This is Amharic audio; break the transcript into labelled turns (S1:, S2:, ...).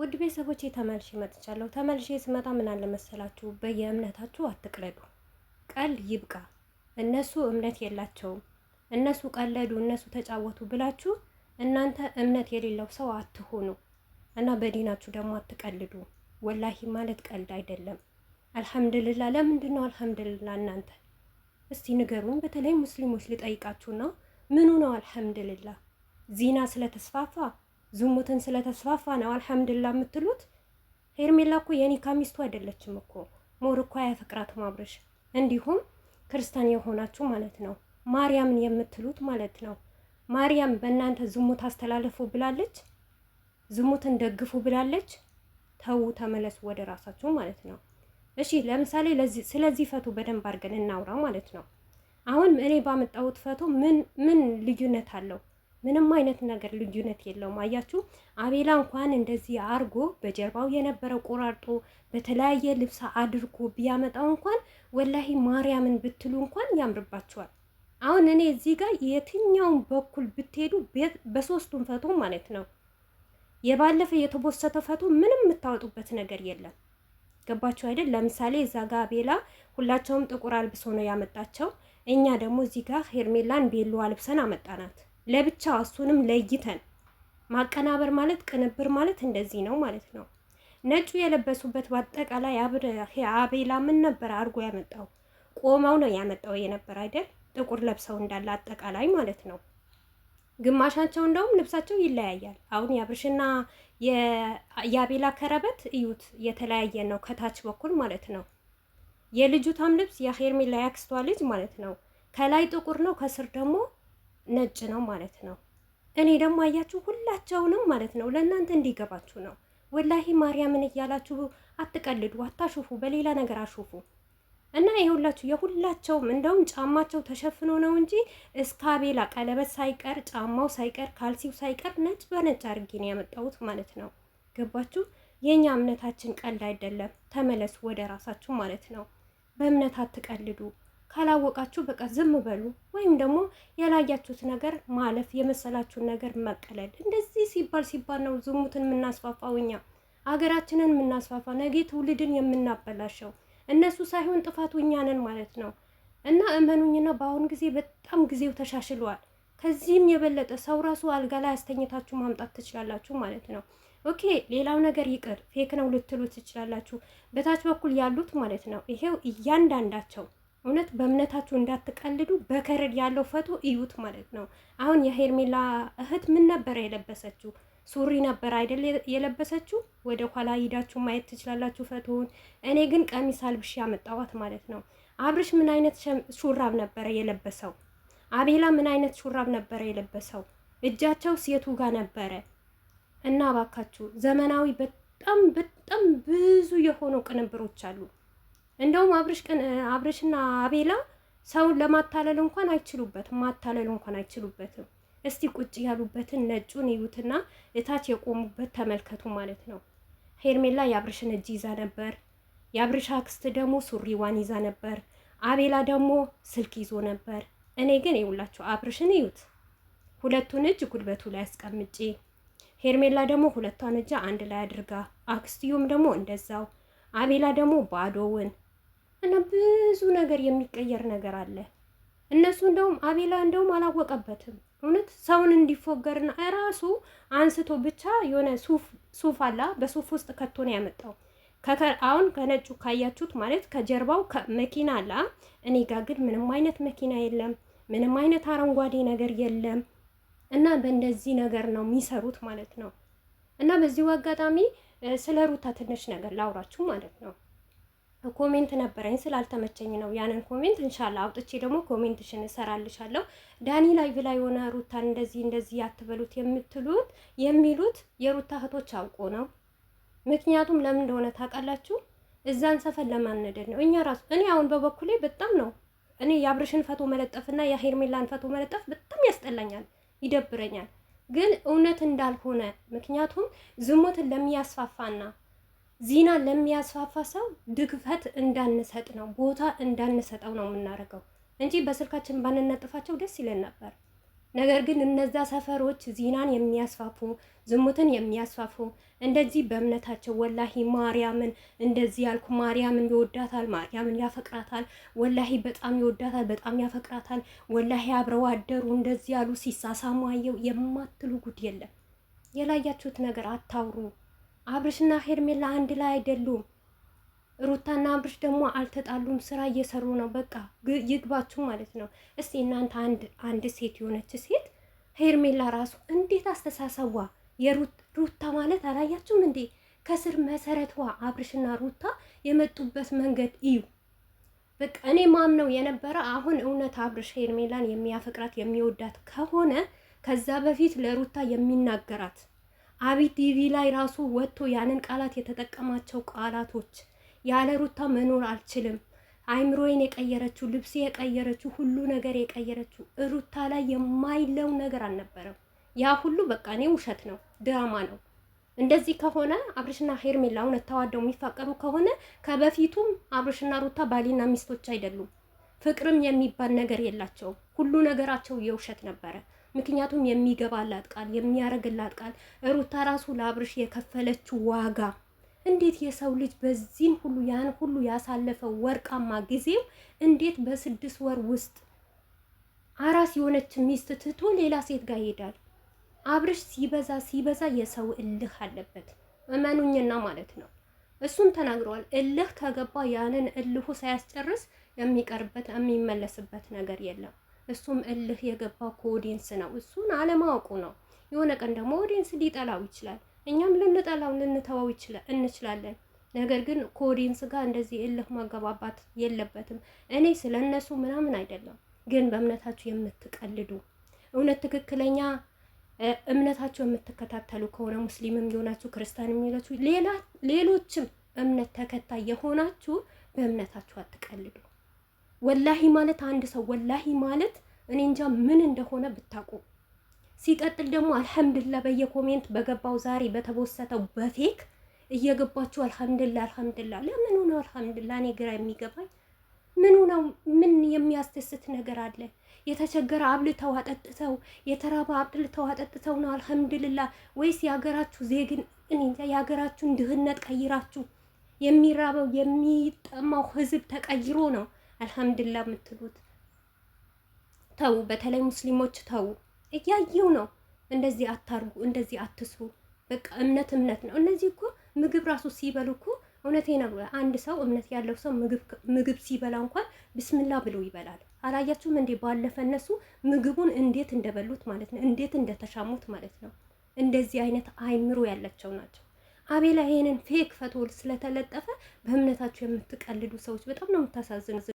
S1: ውድ ቤተሰቦቼ ተመልሼ መጥቻለሁ። ተመልሼ ስመጣ ምን አለ መሰላችሁ፣ በየእምነታችሁ አትቅለዱ። ቀልድ ይብቃ። እነሱ እምነት የላቸውም፣ እነሱ ቀለዱ፣ እነሱ ተጫወቱ ብላችሁ እናንተ እምነት የሌለው ሰው አትሆኑ እና በዲናችሁ ደግሞ አትቀልዱ። ወላሂ ማለት ቀልድ አይደለም። አልሐምዱሊላ። ለምንድን ነው አልሐምዱሊላ? እናንተ እስቲ ንገሩን። በተለይ ሙስሊሞች ልጠይቃችሁ ነው። ምኑ ነው አልሐምዱሊላ? ዚና ስለተስፋፋ ዝሙትን ስለተስፋፋ ነው አልሐምዱሊላህ የምትሉት? ሄርሜላ እኮ የኒካ ሚስቱ አይደለችም እኮ ሞር እኮ አያፈቅራትም አብርሽ። እንዲሁም ክርስቲያን የሆናችሁ ማለት ነው ማርያምን የምትሉት ማለት ነው። ማርያም በእናንተ ዝሙት አስተላለፉ ብላለች? ዝሙትን ደግፉ ብላለች? ተው ተመለሱ ወደ ራሳችሁ ማለት ነው። እሺ ለምሳሌ ስለዚህ ፈቶ በደንብ አድርገን እናውራ ማለት ነው። አሁን እኔ ባመጣሁት ፈቶ ምን ልዩነት አለው? ምንም አይነት ነገር ልዩነት የለውም። አያችሁ አቤላ እንኳን እንደዚህ አርጎ በጀርባው የነበረው ቆራርጦ በተለያየ ልብስ አድርጎ ቢያመጣው እንኳን ወላሂ ማርያምን ብትሉ እንኳን ያምርባቸዋል። አሁን እኔ እዚህ ጋር የትኛውን በኩል ብትሄዱ በሶስቱም ፈቶ ማለት ነው የባለፈ የተቦሰተ ፈቶ ምንም የምታወጡበት ነገር የለም። ገባችሁ አይደል? ለምሳሌ እዛ ጋር አቤላ ሁላቸውም ጥቁር አልብሶ ነው ያመጣቸው። እኛ ደግሞ እዚህ ጋር ሄርሜላን ቤሎ አልብሰን አመጣናት ለብቻ። እሱንም ለይተን ማቀናበር ማለት ቅንብር ማለት እንደዚህ ነው ማለት ነው። ነጩ የለበሱበት በአጠቃላይ አቤላ ምን ነበር አድርጎ ያመጣው? ቆመው ነው ያመጣው የነበር አይደል? ጥቁር ለብሰው እንዳለ አጠቃላይ ማለት ነው። ግማሻቸው እንደውም ልብሳቸው ይለያያል። አሁን የአብርሽና የአቤላ ከረበት እዩት፣ የተለያየ ነው ከታች በኩል ማለት ነው። የልጁታም ልብስ የሄርሜላ ያክስቷ ልጅ ማለት ነው ከላይ ጥቁር ነው ከስር ደግሞ ነጭ ነው ማለት ነው። እኔ ደግሞ አያችሁ ሁላቸውንም ማለት ነው ለእናንተ እንዲገባችሁ ነው። ወላሂ ማርያምን እያላችሁ አትቀልዱ፣ አታሹፉ፣ በሌላ ነገር አሹፉ። እና ይኸውላችሁ የሁላቸውም እንደውም ጫማቸው ተሸፍኖ ነው እንጂ እስከ አቤላ ቀለበት ሳይቀር ጫማው ሳይቀር ካልሲው ሳይቀር ነጭ በነጭ አድርጌ ነው ያመጣሁት ማለት ነው። ገባችሁ? የኛ እምነታችን ቀልድ አይደለም። ተመለሱ ወደ ራሳችሁ ማለት ነው። በእምነት አትቀልዱ። ካላወቃችሁ በቃ ዝም በሉ፣ ወይም ደግሞ ያላያችሁት ነገር ማለፍ፣ የመሰላችሁን ነገር መቀለድ። እንደዚህ ሲባል ነው ዝሙትን የምናስፋፋው እኛ አገራችንን የምናስፋፋ ነገ ትውልድን የምናበላሸው እነሱ ሳይሆን ጥፋቱ እኛ ነን ማለት ነው። እና እመኑኝና በአሁኑ ጊዜ በጣም ጊዜው ተሻሽሏል። ከዚህም የበለጠ ሰው ራሱ አልጋ ላይ አስተኝታችሁ ማምጣት ትችላላችሁ ማለት ነው። ኦኬ ሌላው ነገር ይቅር፣ ፌክ ነው ልትሉ ትችላላችሁ። በታች በኩል ያሉት ማለት ነው ይሄው እያንዳንዳቸው እውነት በእምነታችሁ እንዳትቀልዱ። በከረድ ያለው ፈቶ እዩት ማለት ነው። አሁን የሄርሜላ እህት ምን ነበረ የለበሰችው? ሱሪ ነበር አይደል የለበሰችው? ወደ ኋላ ሂዳችሁ ማየት ትችላላችሁ ፈቶውን። እኔ ግን ቀሚስ አልብሽ ያመጣዋት ማለት ነው። አብርሽ ምን አይነት ሹራብ ነበረ የለበሰው? አቤላ ምን አይነት ሹራብ ነበረ የለበሰው? እጃቸው ሴቱ ጋር ነበረ። እና እባካችሁ ዘመናዊ በጣም ብዙ የሆኑ ቅንብሮች አሉ። እንደውም አብርሽና አቤላ ሰውን ለማታለል እንኳን አይችሉበትም፣ ማታለል እንኳን አይችሉበትም። እስቲ ቁጭ ያሉበትን ነጩን ይዩትና እታች የቆሙበት ተመልከቱ ማለት ነው። ሄርሜላ የአብርሽን እጅ ይዛ ነበር። የአብርሽ አክስት ደግሞ ሱሪዋን ይዛ ነበር። አቤላ ደግሞ ስልክ ይዞ ነበር። እኔ ግን ይውላችሁ አብርሽን እዩት፣ ሁለቱን እጅ ጉልበቱ ላይ አስቀምጬ፣ ሄርሜላ ደግሞ ሁለቷን እጅ አንድ ላይ አድርጋ፣ አክስቲዮም ደግሞ እንደዛው፣ አቤላ ደግሞ ባዶውን እና ብዙ ነገር የሚቀየር ነገር አለ። እነሱ እንደውም አቤላ እንደውም አላወቀበትም። እውነት ሰውን እንዲፎገርና እራሱ አንስቶ ብቻ የሆነ ሱፍ አላ በሱፍ ውስጥ ከቶ ነው ያመጣው። አሁን ከነጩ ካያችሁት ማለት ከጀርባው መኪና አላ። እኔ ጋር ግን ምንም አይነት መኪና የለም፣ ምንም አይነት አረንጓዴ ነገር የለም። እና በእንደዚህ ነገር ነው የሚሰሩት ማለት ነው። እና በዚሁ አጋጣሚ ስለ ሩታ ትንሽ ነገር ላውራችሁ ማለት ነው። ኮሜንት ነበረኝ ስላልተመቸኝ ነው ያንን ኮሜንት ኢንሻአላህ አውጥቼ ደግሞ ኮሜንትሽን እሰራልሻለሁ። ዳኒ ላይቭ ላይ ሆነ ሩታን እንደዚህ አትበሉት የሚሉት የሩታ እህቶች አውቆ ነው። ምክንያቱም ለምን እንደሆነ ታውቃላችሁ? እዛን ሰፈር ለማነደድ ነው። እኔ አሁን በበኩሌ በጣም ነው እኔ የአብርሽን ፈቶ መለጠፍና የሄርሜላን ፈቶ መለጠፍ በጣም ያስጠላኛል፣ ይደብረኛል። ግን እውነት እንዳልሆነ ምክንያቱም ዝሙትን ለሚያስፋፋና ዚና ለሚያስፋፋ ሰው ድግፈት እንዳንሰጥ ነው፣ ቦታ እንዳንሰጠው ነው የምናደርገው እንጂ በስልካችን ባንነጥፋቸው ደስ ይለን ነበር። ነገር ግን እነዛ ሰፈሮች ዚናን የሚያስፋፉ ዝሙትን የሚያስፋፉ እንደዚህ በእምነታቸው ወላሂ ማርያምን እንደዚህ ያልኩ ማርያምን ይወዳታል፣ ማርያምን ያፈቅራታል፣ ወላሂ በጣም ይወዳታል፣ በጣም ያፈቅራታል፣ ወላሂ አብረው አደሩ እንደዚህ ያሉ ሲሳሳሙ አየው የማትሉ ጉድ የለም። የላያችሁት ነገር አታውሩ። አብርሽና ሄርሜላ አንድ ላይ አይደሉም። ሩታና አብርሽ ደግሞ አልተጣሉም፣ ስራ እየሰሩ ነው። በቃ ይግባችሁ ማለት ነው። እስቲ እናንተ አንድ ሴት የሆነች ሴት ሄርሜላ ራሱ እንዴት አስተሳሰቧ የሩታ ማለት አላያችሁም እንዴ? ከስር መሰረቷ አብርሽና ሩታ የመጡበት መንገድ እዩ። በቃ እኔ ማምነው የነበረ አሁን እውነት አብርሽ ሄርሜላን የሚያፈቅራት የሚወዳት ከሆነ ከዛ በፊት ለሩታ የሚናገራት አብይ ቲቪ ላይ ራሱ ወጥቶ ያንን ቃላት የተጠቀማቸው ቃላቶች ያለ ሩታ መኖር አልችልም፣ አይምሮዬን የቀየረችው ልብሴ የቀየረችው ሁሉ ነገር የቀየረችው ሩታ ላይ የማይለው ነገር አልነበረም። ያ ሁሉ በቃ እኔ ውሸት ነው፣ ድራማ ነው። እንደዚህ ከሆነ አብርሽና ሄርሜላ እውነት ተዋደው የሚፋቀሩ ከሆነ ከበፊቱም አብርሽና ሩታ ባሊና ሚስቶች አይደሉም። ፍቅርም የሚባል ነገር የላቸውም። ሁሉ ነገራቸው የውሸት ነበረ። ምክንያቱም የሚገባላት ቃል የሚያረግላት ቃል ሩታ ራሱ ለአብርሽ የከፈለችው ዋጋ እንዴት የሰው ልጅ በዚህም ሁሉ ያን ሁሉ ያሳለፈው ወርቃማ ጊዜው እንዴት በ6 ወር ውስጥ አራስ የሆነች ሚስት ትቶ ሌላ ሴት ጋር ይሄዳል? አብርሽ ሲበዛ የሰው እልህ አለበት፣ እመኑኝና ማለት ነው። እሱም ተናግረዋል። እልህ ከገባ ያንን እልሁ ሳያስጨርስ የሚቀርበት የሚመለስበት ነገር የለም። እሱም እልህ የገባው ከኦዲየንስ ነው። እሱን አለማወቁ ነው። የሆነ ቀን ደግሞ ኦዲየንስ ሊጠላው ይችላል። እኛም ልንጠላው ልንተዋው እንችላለን። ነገር ግን ከኦዲየንስ ጋር እንደዚህ እልህ ማገባባት የለበትም። እኔ ስለ እነሱ ምናምን አይደለም፣ ግን በእምነታችሁ የምትቀልዱ እውነት ትክክለኛ እምነታችሁ የምትከታተሉ ከሆነ ሙስሊምም የሆናችሁ ክርስቲያንም የሆናችሁ ሌሎችም እምነት ተከታይ የሆናችሁ በእምነታችሁ አትቀልዱ። ወላሂ ማለት አንድ ሰው ወላሂ ማለት እኔ እንጃ ምን እንደሆነ ብታውቁ። ሲቀጥል ደግሞ አልሐምዱሊላህ በየኮሜንት በገባው ዛሬ በተቦሰተው በፌክ እየገባችሁ አልሐምዱሊላህ ለምኑ ነው አልሐምዱሊላህ? እኔ ግራ የሚገባኝ ምኑ ነው? ምን የሚያስደስት ነገር አለ? የተቸገረ አብልተው አጠጥተው የተራበ አብልተው አጠጥተው ነው አልሐምዱሊላህ? ወይስ የሀገራችሁ ዜግን እኔ እንጃ የሀገራችሁን ድህነት ቀይራችሁ የሚራበው የሚጠማው ህዝብ ተቀይሮ ነው አልሐምዱሊላህ የምትሉት? ተው፣ በተለይ ሙስሊሞች ተው፣ እያየው ነው። እንደዚህ አታርጉ፣ እንደዚህ አትስሩ። በቃ እምነት ነው። እነዚህ እኮ ምግብ ራሱ ሲበሉ እኮ እውነቴ ነው። አንድ ሰው እምነት ያለው ሰው ምግብ ሲበላ እንኳን ብስምላ ብሎ ይበላል። አላያችሁም እንዴ? ባለፈ እነሱ ምግቡን እንዴት እንደበሉት ማለት ነው፣ እንዴት እንደተሻሙት ማለት ነው። እንደዚህ አይነት አይምሮ ያላቸው ናቸው። አቤላ ይሄንን ፌክ ፈቶ ስለተለጠፈ በእምነታቸው የምትቀልዱ ሰዎች በጣም ነው የምታሳዝኑ።